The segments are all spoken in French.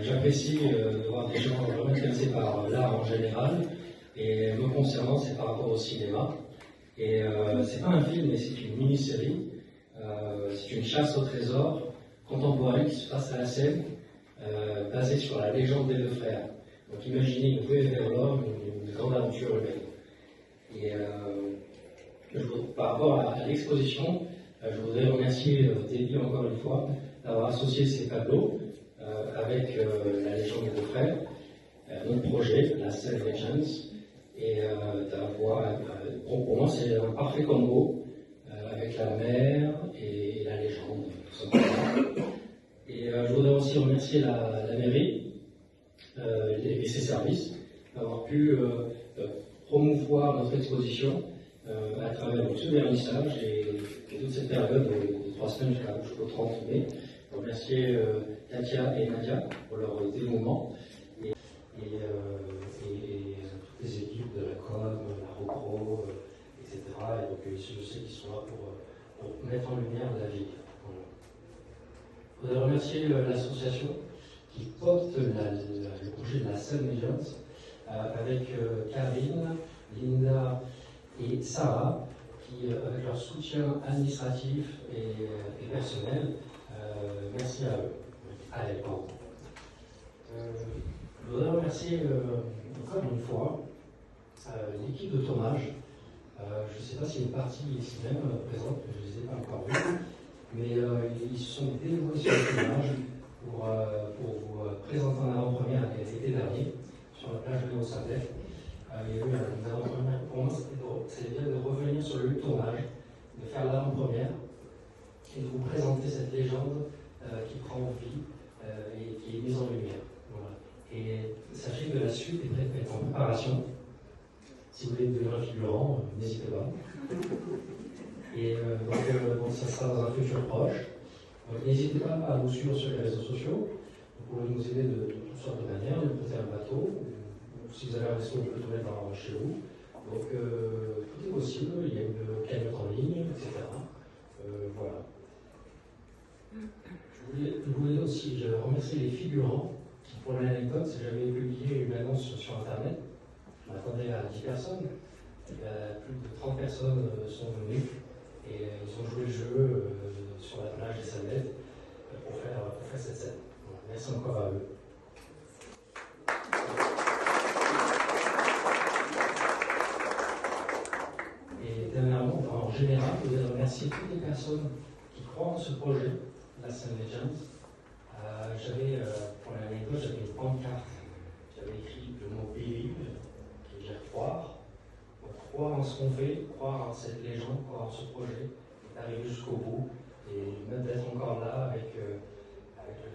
J'apprécie de voir des gens vraiment intéressés par l'art en général, et me concernant, c'est par rapport au cinéma. Et c'est pas un film, mais c'est une mini-série. C'est une chasse au trésor contemporaine qui se passe à la Seine, basée sur la légende des deux frères. Donc imaginez une ruée vers l'or, une grande aventure humaine. Et par rapport à l'exposition, je voudrais remercier Debbie encore une fois d'avoir associé ces tableaux avec la légende des deux frères, notre projet, la Seine Legends, et d'avoir, pour moi c'est un parfait combo avec la mer et la légende, tout simplement. Et je voudrais aussi remercier la mairie et ses services d'avoir pu promouvoir notre exposition à travers ce vernissage et toute cette période de 3 semaines jusqu'au 30 mai. Je remercier Katia et Nadia pour leur dévouement et toutes les équipes de la com, la RoPro, etc. Et donc je sais qu'ils sont là pour mettre en lumière la ville. Voilà. Je voudrais remercier l'association qui porte le projet de la Seine Legends avec Karine, Linda et Sarah, qui, avec leur soutien administratif et personnel, merci à eux. À elle, pardon. Je voudrais remercier encore une fois l'équipe de tournage. Je ne sais pas s'il y a une partie ici même présente, je ne les ai pas encore vus, mais ils se sont dévoués sur le tournage pour vous présenter en avant-première l'été dernier sur la plage de Léo-Saint-Denis. Il y a eu une avant-première. Pour moi, c'était bien de revenir sur le lieu de tournage, de faire l'avant-première et de vous présenter cette légende qui prend vie et qui est mise en lumière. Voilà. Et sachez que la suite est en préparation. Si vous voulez devenir un figurant, n'hésitez pas. Et donc, ça sera dans un futur proche. N'hésitez pas à nous suivre sur les réseaux sociaux. Vous pouvez nous aider de toutes sortes de manières, nous prêter un bateau. Si vous avez un resto, vous pouvez le mettre chez vous. Donc tout est possible, il y a une cagnotte en ligne, etc. Voilà. Je voulais aussi remercier les figurants qui, pour l'anecdote, j'avais publié une annonce sur Internet. Je m'attendais à 10 personnes. Plus de 30 personnes sont venues et ils ont joué le jeu sur la plage des Sallettes pour faire cette scène. Voilà. Merci encore à eux. Et dernièrement, en général, je voudrais remercier toutes les personnes qui croient en ce projet, la Seine Legends. J'avais, pour l'anecdote, j'avais une pancarte. J'avais écrit le mot believe, qui veut dire croire. Donc, croire en ce qu'on fait, croire en cette légende, croire en ce projet, et arriver jusqu'au bout, et même d'être encore là avec le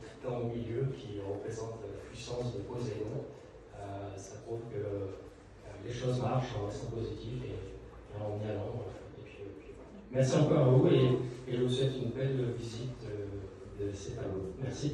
triton au milieu qui représente la puissance de Poséidon. Ça prouve que les choses marchent en restant positif et en y allant. Et puis, merci encore à vous et je vous souhaite une belle visite de ces tableaux. Merci.